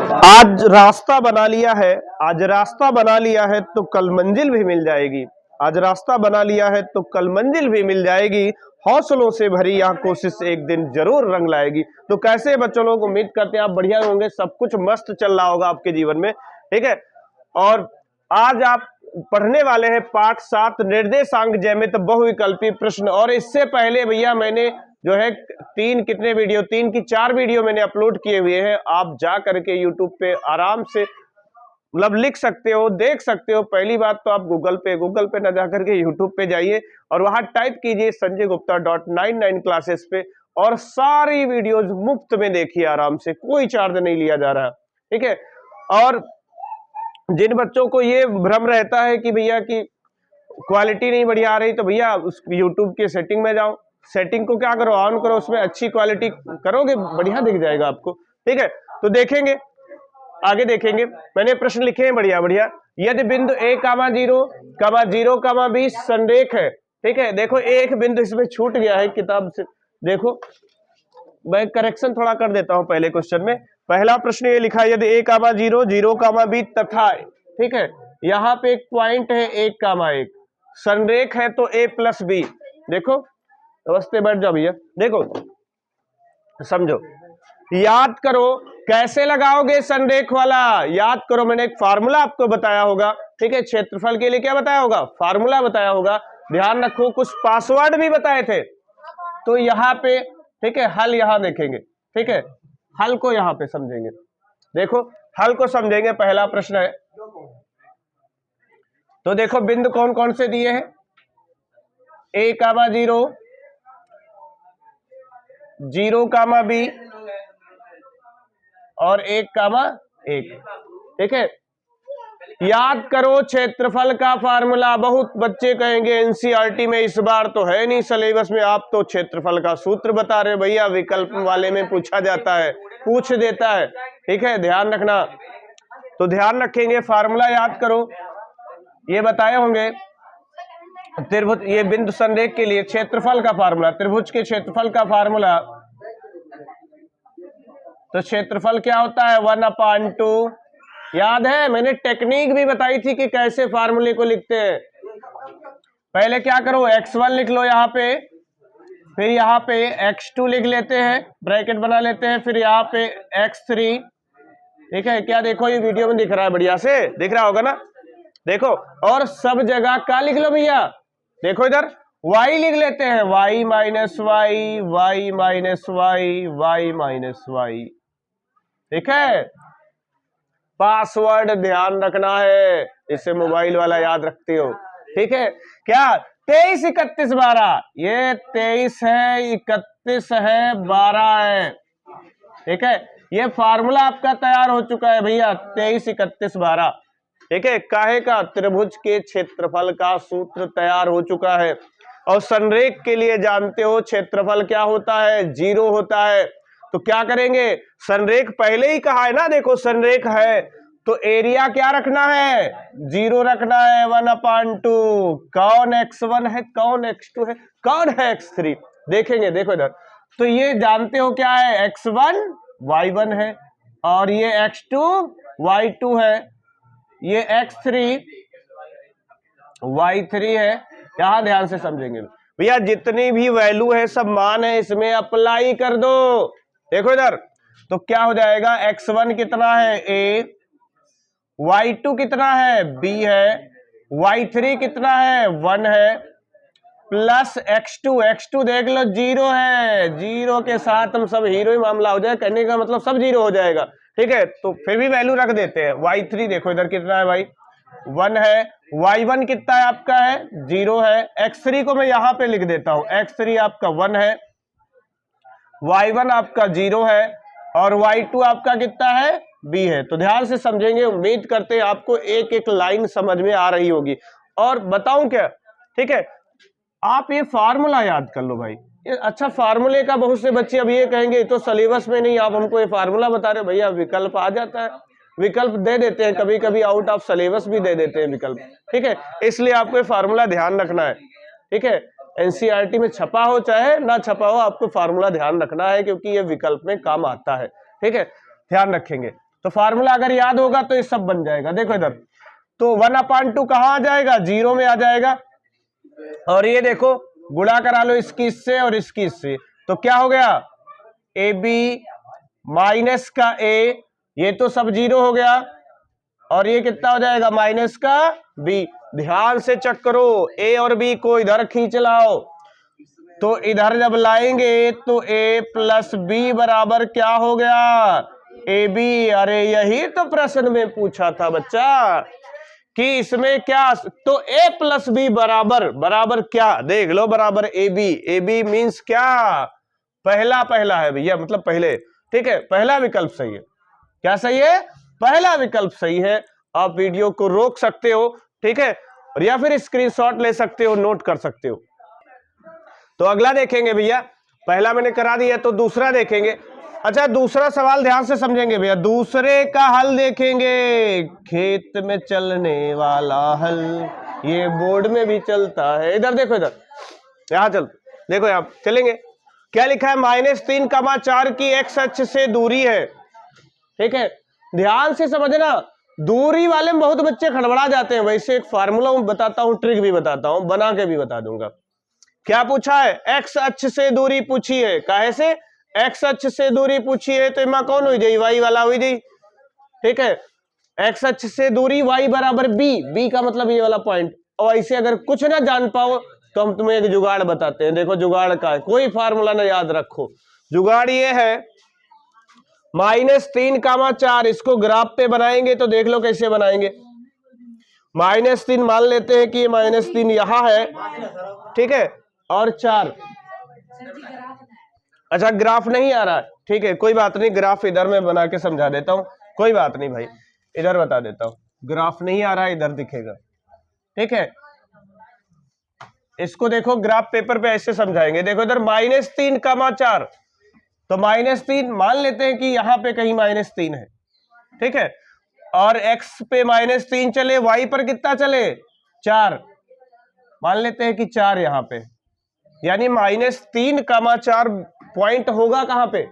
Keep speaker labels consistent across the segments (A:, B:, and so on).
A: आज रास्ता बना लिया है, आज रास्ता बना लिया है तो कल मंजिल भी मिल जाएगी। आज रास्ता बना लिया है तो कल मंजिल भी मिल जाएगी। हौसलों से भरी यह कोशिश एक दिन जरूर रंग लाएगी। तो कैसे बच्चों लोग, उम्मीद करते हैं आप बढ़िया होंगे, सब कुछ मस्त चल रहा होगा आपके जीवन में, ठीक है। और आज आप पढ़ने वाले हैं पाठ 7 निर्देशांक ज्यामिति बहुविकल्पी प्रश्न। और इससे पहले भैया मैंने जो है 3 की 4 वीडियो मैंने अपलोड किए हुए हैं। आप जा करके यूट्यूब पे आराम से मतलब लिख सकते हो, देख सकते हो। पहली बात तो आप गूगल पे ना जा करके यूट्यूब पे जाइए और वहां टाइप कीजिए sanjaygupta.99 क्लासेस पे, और सारी वीडियोज मुफ्त में देखिए आराम से, कोई चार्ज नहीं लिया जा रहा, ठीक है। और जिन बच्चों को ये भ्रम रहता है कि भैया की क्वालिटी नहीं बढ़िया आ रही, तो भैया उस यूट्यूब के सेटिंग में जाओ, सेटिंग को क्या करो, ऑन करो, उसमें अच्छी क्वालिटी करोगे बढ़िया दिख जाएगा आपको, ठीक है। तो देखेंगे, आगे देखेंगे। मैंने प्रश्न लिखे हैं बढ़िया बढ़िया। यदि बिंदु a, 0, 0, 20 संरेख है, ठीक है। देखो एक बिंदु इसमें छूट गया है किताब से, देखो मैं करेक्शन थोड़ा कर देता हूं पहले क्वेश्चन में। पहला प्रश्न ये लिखा है, यदि a, 0, 0, 20 तथा, ठीक है, यहाँ पे एक पॉइंट है 1, 1 संरेख है तो a प्लस b। देखो नमस्ते, बैठ जाओ भैया, देखो समझो, याद करो कैसे लगाओगे संरेख वाला, याद करो मैंने एक फार्मूला आपको बताया होगा, ठीक है। क्षेत्रफल के लिए क्या बताया होगा, फार्मूला बताया होगा। ध्यान रखो कुछ पासवर्ड भी बताए थे। तो यहाँ पे, ठीक है, हल यहाँ देखेंगे, ठीक है, हल को यहाँ पे समझेंगे। देखो हल को समझेंगे। पहला प्रश्न है, तो देखो बिंदु कौन कौन से दिए हैं, a, 0, 0, b और 1, 1, ठीक है। याद करो क्षेत्रफल का फार्मूला, बहुत बच्चे कहेंगे एनसीईआरटी में इस बार तो है नहीं सिलेबस में, आप तो क्षेत्रफल का सूत्र बता रहे भैया, विकल्प वाले में पूछा जाता है, पूछ देता है, ठीक है, ध्यान रखना। तो ध्यान रखेंगे, फार्मूला याद करो, ये बताए होंगे त्रिभुज, ये बिंदु संरेख के लिए क्षेत्रफल का फार्मूला, त्रिभुज के क्षेत्रफल का फार्मूला, तो क्षेत्रफल क्या होता है 1/2। याद है मैंने टेक्निक भी बताई थी कि कैसे फार्मूले को लिखते हैं। पहले क्या करो, x1 लिख लो यहाँ पे, फिर यहाँ पे x2 लिख लेते हैं, ब्रैकेट बना लेते हैं, फिर यहाँ पे x3, ठीक है। क्या देखो ये वीडियो में दिख रहा है, बढ़िया से दिख रहा होगा ना, देखो। और सब जगह क्या लिख लो भैया, देखो इधर y लिख लेते हैं, y minus y, y minus y, y minus y, ठीक है। पासवर्ड ध्यान रखना है, इसे मोबाइल वाला याद रखते हो, ठीक है। क्या 23, 31, 12, ये 23 है, 31 है, 12 है, ठीक है। ये फार्मूला आपका तैयार हो चुका है भैया, 23, 31, 12, ठीक है। काहे का, त्रिभुज के क्षेत्रफल का सूत्र तैयार हो चुका है। और संरेख के लिए जानते हो क्षेत्रफल क्या होता है, 0 होता है। तो क्या करेंगे, संरेख पहले ही कहा है ना, देखो संरेख है तो एरिया क्या रखना है, 0 रखना है, 1/2। कौन x1 है, कौन x2 है, कौन है x3, देखेंगे, देखो इधर। तो ये जानते हो क्या है, x1 y1 है, और ये x2 y2 है, ये x3 y3 है। यहां ध्यान से समझेंगे भैया, जितनी भी वैल्यू है सब मान है, इसमें अप्लाई कर दो। देखो इधर, तो क्या हो जाएगा, x1 कितना है a, y2 कितना है b है, y3 कितना है 1 है, प्लस x2 देख लो 0 है, 0 के साथ हम सब हीरो ही मामला हो जाए, कहने का मतलब सब 0 हो जाएगा, ठीक है। तो फिर भी वैल्यू रख देते हैं। y3 देखो इधर कितना है भाई, 1 है, y1 कितना है आपका है 0 है, x3 को मैं यहां पे लिख देता हूं, x3 आपका 1 है, y1 आपका 0 है, और y2 आपका कितना है b है। तो ध्यान से समझेंगे, उम्मीद करते हैं आपको एक एक लाइन समझ में आ रही होगी। और बताऊं क्या, ठीक है, आप ये फार्मूला याद कर लो भाई, ये अच्छा फार्मूले का बहुत से बच्चे अब ये कहेंगे तो सिलेबस में नहीं, आप हमको ये फार्मूला बता रहे, भैया विकल्प आ जाता है, विकल्प दे देते हैं, कभी कभी आउट ऑफ सिलेबस भी दे देते हैं विकल्प, ठीक है। इसलिए आपको ये फार्मूला ध्यान रखना है, ठीक है। एनसीईआरटी में छपा हो चाहे ना छपा हो, आपको फार्मूला ध्यान रखना है, क्योंकि ये विकल्प में काम आता है, ठीक है, ध्यान रखेंगे। तो फार्मूला अगर याद होगा तो ये सब बन जाएगा। देखो इधर, तो 1/2 कहां आ जाएगा, 0 में आ जाएगा। और ये देखो गुणा करा लो इसकी इससे और इसकी इससे, तो क्या हो गया, ए बी माइनस का ए, ये तो सब 0 हो गया, और ये कितना हो जाएगा, माइनस का बी। ध्यान से चेक करो, ए और बी को इधर खींच लाओ, तो इधर जब लाएंगे तो ए प्लस बी बराबर क्या हो गया, ए बी। अरे यही तो प्रश्न में पूछा था बच्चा कि इसमें क्या, तो ए प्लस बी बराबर बराबर क्या, देख लो, बराबर A B. A B means क्या, पहला पहला है भैया, मतलब पहले, ठीक है, पहला विकल्प सही है। क्या सही है, पहला विकल्प सही है। आप वीडियो को रोक सकते हो, ठीक है, और या फिर स्क्रीनशॉट ले सकते हो, नोट कर सकते हो। तो अगला देखेंगे भैया, पहला मैंने करा दिया तो दूसरा देखेंगे। अच्छा, दूसरा सवाल ध्यान से समझेंगे भैया, दूसरे का हल देखेंगे। खेत में चलने वाला हल ये बोर्ड में भी चलता है। इधर देखो, इधर यहां चल, देखो यहां चलेंगे, क्या लिखा है, -3,4 की एक्स अक्ष से दूरी है, ठीक है। ध्यान से समझना, दूरी वाले में बहुत बच्चे खड़बड़ा जाते हैं। वैसे एक फार्मूला बताता हूं, ट्रिक भी बताता हूं, बना के भी बता दूंगा। क्या पूछा है, एक्स अक्ष से दूरी पूछी है, काहे से, एक्स अक्ष से दूरी पूछी है, तो इमा कौन हुई जाई, वाई वाला हुई जाई, ठीक है। एक्स अक्ष से दूरी वाई बराबर बी, बी का मतलब ये वाला पॉइंट। और ऐसे अगर कुछ ना जान पाओ तो हम तुम्हें एक जुगाड़ बताते हैं। देखो जुगाड़ का है, कोई फार्मूला ना याद रखो, जुगाड़ ये है, -3,4, इसको ग्राफ पे बनाएंगे तो देख लो कैसे बनाएंगे। -3 मान लेते हैं कि ये -3 यहां है, ठीक है, और 4, अच्छा ग्राफ नहीं आ रहा है, ठीक है, कोई बात नहीं, ग्राफ इधर मैं बना के समझा देता हूं, कोई बात नहीं भाई, इधर बता देता हूं, ग्राफ नहीं आ रहा है, इधर दिखेगा, ठीक है। इसको देखो ग्राफ पेपर पे ऐसे समझाएंगे। देखो इधर -3,4, तो -3 मान लेते हैं कि यहां पे कहीं -3 है, ठीक है, और x पे -3 चले, y पर कितना चले, 4, मान लेते हैं कि 4 यहां पे, यानी -3,4 पॉइंट होगा कहां पे,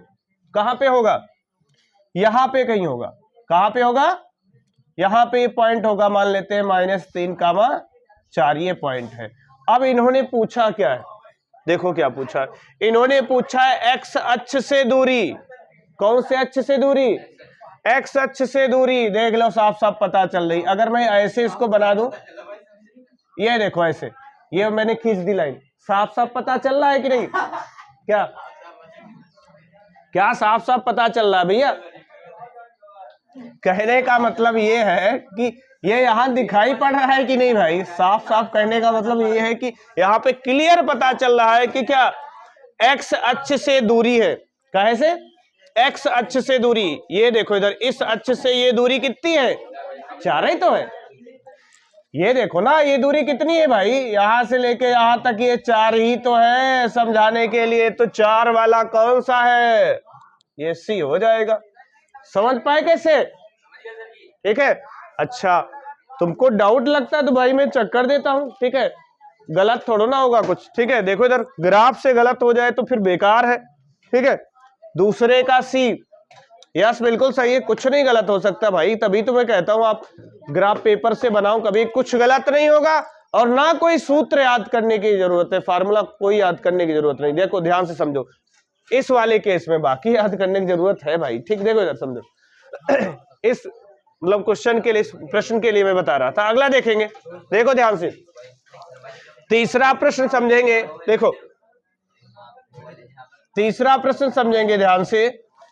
A: कहां पे होगा, यहां पे कहीं होगा, कहां पे होगा, यहां पे ये पॉइंट होगा, मान लेते हैं -3,4 ये पॉइंट है। अब इन्होंने पूछा क्या है, देखो क्या पूछा है, इन्होंने पूछा है एक्स अक्ष से दूरी, कौन से अक्ष से दूरी, एक्स अक्ष से दूरी, देख लो साफ साफ पता चल रही। अगर मैं ऐसे इसको बना दूं, ये देखो ऐसे, ये मैंने खींच दी लाइन, साफ साफ पता चल रहा है कि नहीं, क्या क्या साफ साफ पता चल रहा है भैया। कहने का मतलब ये है कि ये यहां दिखाई पड़ रहा है कि नहीं भाई, साफ साफ कहने का मतलब ये है कि यहां पे क्लियर पता चल रहा है कि क्या, एक्स अक्ष से दूरी है, कहे से, एक्स अक्ष से दूरी, ये देखो इधर इस अक्ष से ये दूरी कितनी है, 4 ही तो है, ये देखो ना, ये दूरी कितनी है भाई, यहां से लेके यहां तक ये 4 ही तो है। समझाने के लिए तो 4 वाला कौन सा है, ये सी हो जाएगा। समझ पाए कैसे, ठीक है। अच्छा, तुमको डाउट लगता है तो भाई मैं चेक कर देता हूं, ठीक है, गलत थोड़ा ना होगा कुछ, ठीक है। देखो इधर ग्राफ से गलत हो जाए तो फिर बेकार है, ठीक है। दूसरे का सी, यस बिल्कुल सही है, कुछ नहीं गलत हो सकता भाई, तभी तो मैं कहता हूं आप ग्राफ पेपर से बनाओ, कभी कुछ गलत नहीं होगा, और ना कोई सूत्र याद करने की जरूरत है, फार्मूला कोई याद करने की जरूरत नहीं। देखो ध्यान से समझो, इस वाले केस में बाकी याद करने की जरूरत है भाई, ठीक, देखो इधर समझो इस मतलब क्वेश्चन के लिए, इस प्रश्न के लिए मैं बता रहा था। अगला देखेंगे, देखो ध्यान से, तीसरा प्रश्न समझेंगे, देखो तीसरा प्रश्न समझेंगे ध्यान से।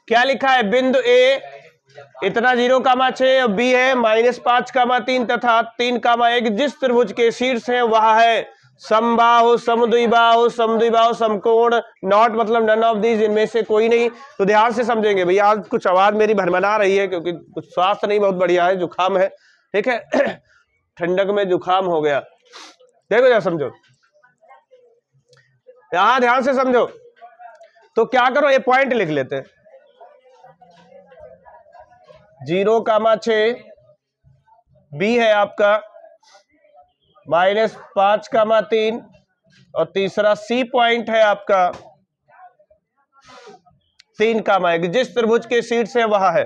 A: क्या लिखा है, बिंदु ए इतना 0,6 और बी है -5,3 तथा 3,1 जिस त्रिभुज के शीर्ष है वह है समबाहु, समद्विबाहु, समद्विबाहु, समकोण, नॉट मतलब नन ऑफ दीज, इनमें से कोई नहीं। तो ध्यान से समझेंगे भैया, आज कुछ आवाज मेरी भरमरा रही है क्योंकि कुछ स्वास्थ्य नहीं बहुत बढ़िया है, जुकाम है, ठीक है ठंडक में जुकाम हो गया। देखो जरा समझो, यहां ध्यान से समझो। तो क्या करो, ये पॉइंट लिख लेते हैं, 0,6 बी है आपका -5,3 और तीसरा सी पॉइंट है आपका 3,1 जिस त्रिभुज के शीर्ष है वह है।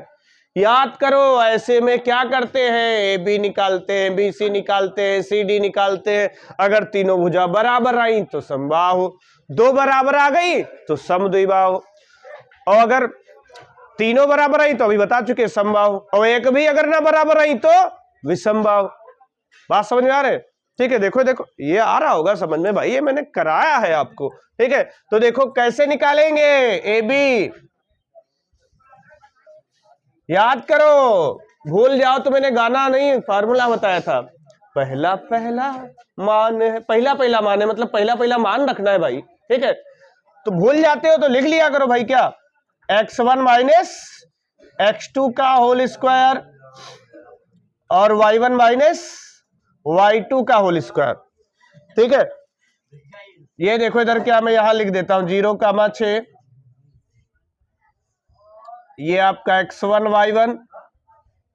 A: याद करो ऐसे में क्या करते हैं, ए बी निकालते हैं, बी सी निकालते हैं, सी डी निकालते हैं। अगर तीनों भुजा बराबर आई तो समबाहु, दो बराबर आ गई तो समद्विबाहु, और अगर तीनों बराबर आई तो अभी बता चुके समबाहु, और एक भी अगर ना बराबर आई तो विषमबाहु। बात समझ में आ रहे? ठीक है, देखो देखो ये आ रहा होगा समझ में भाई, ये मैंने कराया है आपको। ठीक है, तो देखो कैसे निकालेंगे ए बी, याद करो, भूल जाओ तो मैंने गाना नहीं फार्मूला बताया था। पहला पहला मान है, पहला पहला मान है मतलब पहला पहला मान रखना है भाई। ठीक है, तो भूल जाते हो तो लिख लिया करो भाई, क्या x1 माइनस x2 का होल स्क्वायर और y1 माइनस y2 का होल स्क्वायर। ठीक है, ये देखो इधर क्या मैं यहां लिख देता हूं 0,6, ये आपका x1 y1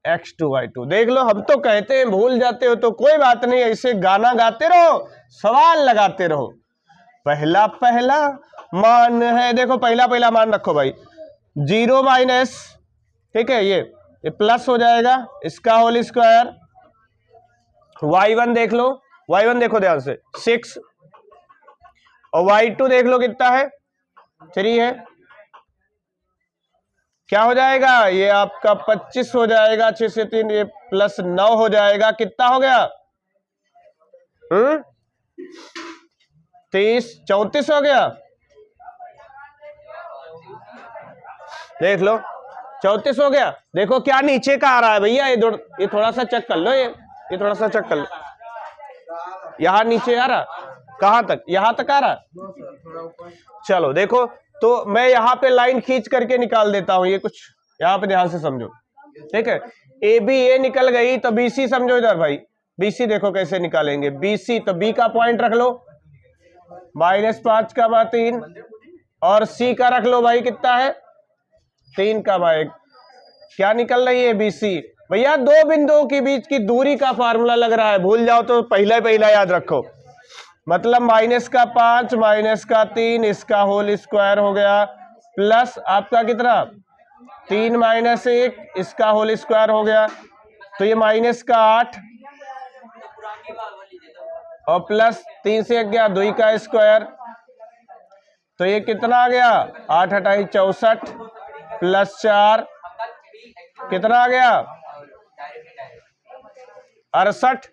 A: x2 y2। देख लो, हम तो कहते हैं भूल जाते हो तो कोई बात नहीं, ऐसे गाना गाते रहो, सवाल लगाते रहो। पहला पहला मान है, देखो पहला पहला मान रखो भाई, 0 माइनस, ठीक है, ये प्लस हो जाएगा इसका होल स्क्वायर, y1 देख लो, y1 देखो ध्यान से 6, और y2 देख लो कितना है 3 है, क्या हो जाएगा ये आपका 25 हो जाएगा, 6 से 3 ये प्लस 9 हो जाएगा, कितना हो गया 30, 34 हो गया, देख लो 34 हो गया। देखो क्या नीचे का आ रहा है भैया, ये थोड़ा सा चेक कर लो, ये थोड़ा सा चेक कर लो, यहां नीचे आ रहा, कहां तक, यहां तक आ रहा। चलो देखो, तो मैं यहां पे लाइन खींच करके निकाल देता हूं, ये कुछ यहां पे ध्यान से समझो। ठीक है, ए बी ए निकल गई तो बी सी समझो इधर भाई, बी सी देखो कैसे निकालेंगे, बी सी तो बी का पॉइंट रख लो -5,3, और सी का रख लो भाई कितना है 3,1, क्या निकल रही है बी सी। भैया दो बिंदुओं के बीच की दूरी का फार्मूला लग रहा है, भूल जाओ तो पहला पहला याद रखो, मतलब -5 -3 इसका होल स्क्वायर हो गया, प्लस आपका कितना 3 -1 इसका होल स्क्वायर हो गया, तो ये -8 और प्लस 3 से 1 गया 2 का स्क्वायर, तो ये कितना आ गया 8 28 64 प्लस 4 कितना आ गया 68।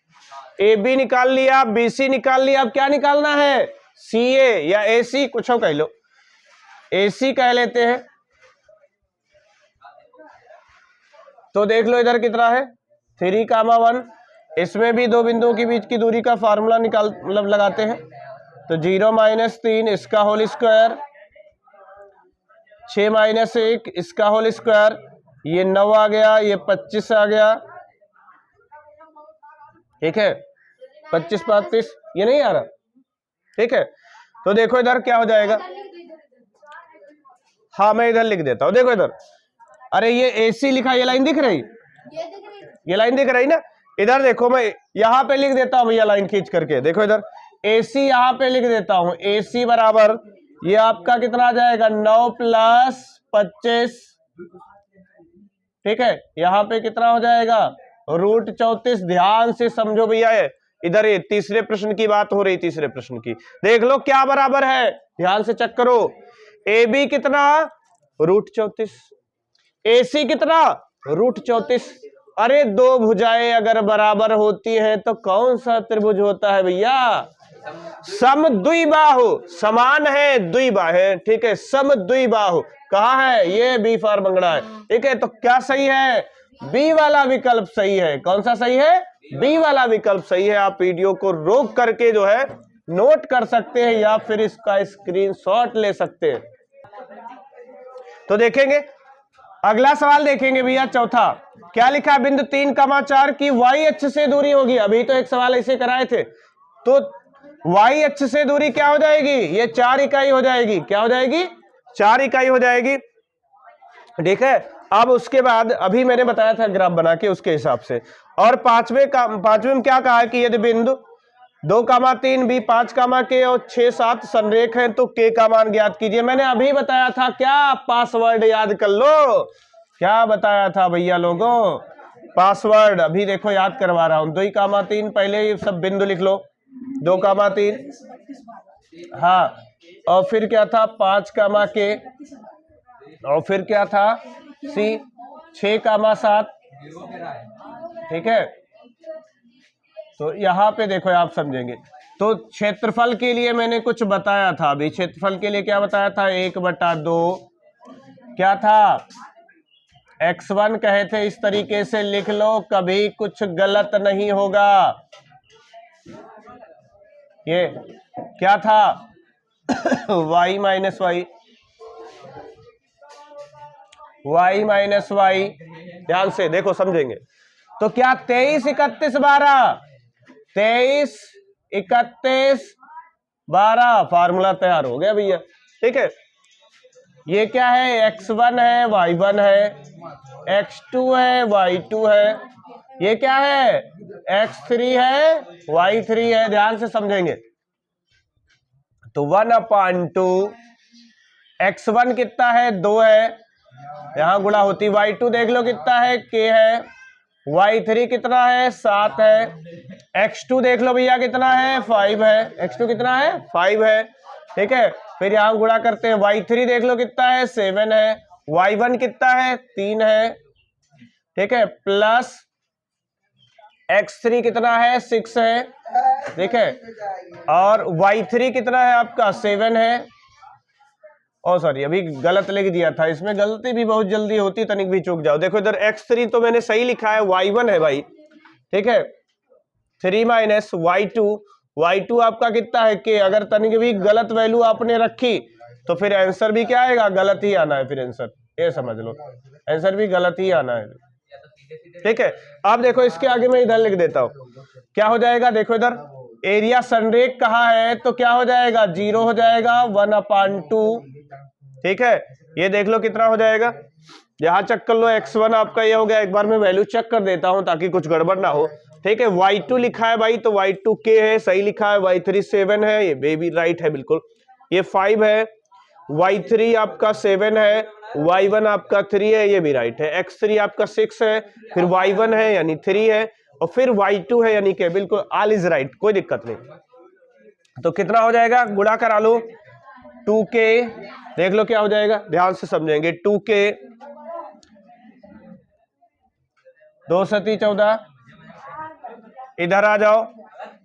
A: ए बी निकाल लिया, बी सी निकाल लिया, अब क्या निकालना है सी ए या ए सी, कुछ कह लो, ए सी कह लेते हैं। तो देख लो इधर कितना है 3,1, इसमें भी दो बिंदुओं के बीच की दूरी का फार्मूला निकाल मतलब लगाते हैं, तो 0 -3 इसका होल स्क्वायर, 6 -1 इसका होल स्क्वायर, ये 9 आ गया, ये 25 आ गया। ठीक है, 25 35 ये नहीं आ रहा। ठीक है, तो देखो इधर क्या हो जाएगा, हाँ मैं इधर लिख देता हूं, देखो इधर, अरे ये AC लिखा, ये लाइन दिख रही, ये लाइन दिख रही ना, इधर देखो मैं यहां पे लिख देता हूं भैया लाइन खींच करके, देखो इधर AC यहां पे लिख देता हूं, AC बराबर ये आपका कितना आ जाएगा 9 + 25, ठीक है, यहां पे कितना हो जाएगा √34। ध्यान से समझो भैया, इधर ये तीसरे प्रश्न की बात हो रही, तीसरे प्रश्न की, देख लो क्या बराबर है, ध्यान से चेक करो, ए बी कितना √34, AC कितना √34। अरे दो भुजाएं अगर बराबर होती हैं तो कौन सा त्रिभुज होता है भैया, समद्विबाहु, समान है द्विबाहु, ठीक है, समद्विबाहु कहाँ है, ये बी फॉर बंगड़ा है। ठीक है, तो क्या सही है, बी वाला विकल्प सही है। कौन सा सही है, बी वाला विकल्प सही है। आप वीडियो को रोक करके जो है नोट कर सकते हैं या फिर इसका स्क्रीनशॉट ले सकते हैं। तो देखेंगे अगला सवाल, देखेंगे भैया चौथा, क्या लिखा, बिंदु 3,4 की y अक्ष से दूरी होगी, अभी तो एक सवाल ऐसे कराए थे, तो y अक्ष से दूरी क्या हो जाएगी, ये 4 इकाई हो जाएगी, क्या हो जाएगी 4 इकाई हो जाएगी। ठीक है, अब उसके बाद अभी मैंने बताया था ग्राफ बना के उसके हिसाब से, और पांचवें में क्या कहा है कि यदि बिंदु 2,3 बी 5, के और 6 7 संरेख हैं तो के का मान ज्ञात कीजिए। मैंने अभी बताया था, क्या पासवर्ड याद कर लो, क्या बताया था भैया लोगों? पासवर्ड अभी देखो याद करवा रहा हूं। 2, 3 पहले ये सब बिंदु लिख लो। 2, 3 हाँ, और फिर क्या था 5, और फिर क्या था सी 6, 7। ठीक है, तो यहाँ पे देखो आप समझेंगे। तो क्षेत्रफल के लिए मैंने कुछ बताया था अभी। क्षेत्रफल के लिए क्या बताया था? 1/2 क्या था? x1 कहे थे, इस तरीके से लिख लो, कभी कुछ गलत नहीं होगा। ये क्या था? y minus y, y minus y. ध्यान से देखो समझेंगे। तो क्या 23, 31, 12, 23, 31, 12 फार्मूला तैयार हो गया भैया। ठीक है, ये क्या है? x1 है, y1 है, x2 है, y2 है, ये क्या है? x3 है, y3 है। ध्यान से समझेंगे। तो 1/2 x1 कितना है? 2 है, यहां गुणा होती। y2 देख लो कितना है? k है। y3 कितना है? 7 है। x2 देख लो भैया कितना है? 5 है। x2 कितना है? 5 है। ठीक है, फिर यहां गुणा करते हैं। y3 देख लो कितना है? 7 है। y1 कितना है? 3 है। ठीक है, प्लस x3 कितना है? 6 है। ठीक है, और y3 कितना है आपका? 7 है। ओ सॉरी, अभी गलत लिख दिया था। इसमें गलती भी बहुत जल्दी होती, तनिक भी चूक जाओ। देखो इधर x3 तो मैंने सही लिखा है, y1 है भाई। ठीक है, 3 माइनस y2 आपका कितना है? k। अगर तनिक भी गलत वैल्यू आपने रखी तो फिर आंसर भी क्या आएगा? गलत ही आना है। फिर आंसर ये समझ लो, आंसर भी गलत ही आना है। ठीक है, अब देखो इसके आगे मैं इधर लिख देता हूं। क्या हो जाएगा? देखो इधर एरिया संरेख कहा है, तो क्या हो जाएगा? 0 हो जाएगा। 1/2। ठीक है, ये देख लो कितना हो जाएगा। यहां चेक कर लो, x1 आपका ये हो गया। एक बार मैं वैल्यू चेक कर देता हूं ताकि कुछ गड़बड़ ना हो। ठीक है, y2 लिखा है भाई, तो y2 k है, सही लिखा है। y3 7 है, ये भी राइट है बिल्कुल। ये 5 है, y3 आपका 7 है, y1 आपका 3 है, ये भी राइट है। x3 आपका 6 है, फिर y1 है यानी 3 है, और फिर y2 है यानी कि बिल्कुल ऑल इज राइट, कोई दिक्कत नहीं। तो कितना हो जाएगा? गुणा करा लो। 2k देख लो क्या हो जाएगा, ध्यान से समझेंगे। 2k 2 सती 14, इधर आ जाओ।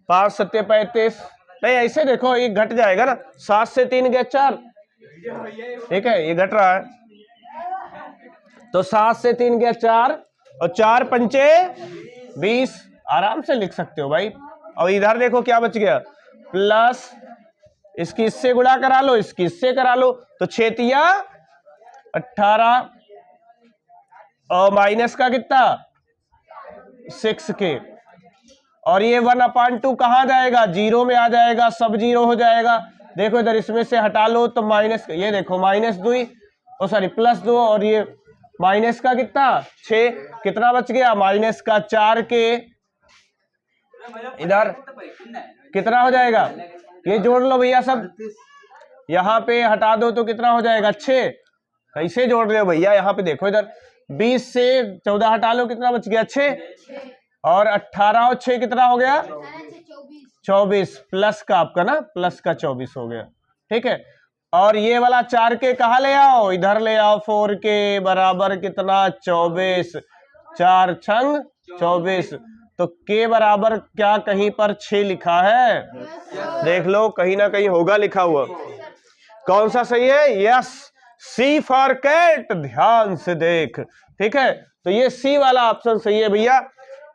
A: 5 सत्ते 35, नहीं ऐसे देखो ये घट जाएगा ना। 7 से 3 गया 4। ठीक है, ये घट रहा है, तो 7 से 3 गया 4, और 4 पंचे 20, आराम से लिख सकते हो भाई। और इधर देखो क्या बच गया? प्लस इसकी इससे गुणा करा लो, इसकी इससे करा लो, तो 6 18, और माइनस का कितना? 6k, और ये 1/2 कहां जाएगा? 0 में आ जाएगा, सब 0 हो जाएगा। देखो इधर इसमें से हटा लो तो माइनस, ये देखो -2, ओ सॉरी +2, और ये माइनस का कितना? 6, कितना बच गया? माइनस का 4k। इधर कितना हो जाएगा? ये जोड़ लो भैया सब, यहाँ पे हटा दो तो कितना हो जाएगा? 6। कैसे जोड़ रहे हो भैया? यहाँ पे देखो इधर 20 से 14 हटा लो, कितना बच गया? 6, और 18 और 6 कितना हो गया? 24, प्लस का आपका ना, प्लस का 24 हो गया। ठीक है, और ये वाला 4k कहाँ ले आओ? इधर ले आओ। 4k बराबर कितना? 24, 4 छंग 24, तो k बराबर क्या कहीं पर 6 लिखा है? देख लो कहीं ना कहीं होगा लिखा हुआ। कौन सा सही है? Yes, C for cat. ध्यान से देख। ठीक है, तो ये सी वाला ऑप्शन सही है भैया।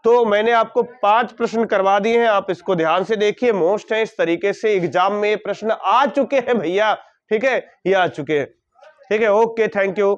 A: तो मैंने आपको 5 प्रश्न करवा दिए हैं, आप इसको ध्यान से देखिए। मोस्ट है, इस तरीके से एग्जाम में प्रश्न आ चुके हैं भैया। ठीक है, ये आ चुके हैं। ठीक है, ओके, थैंक यू।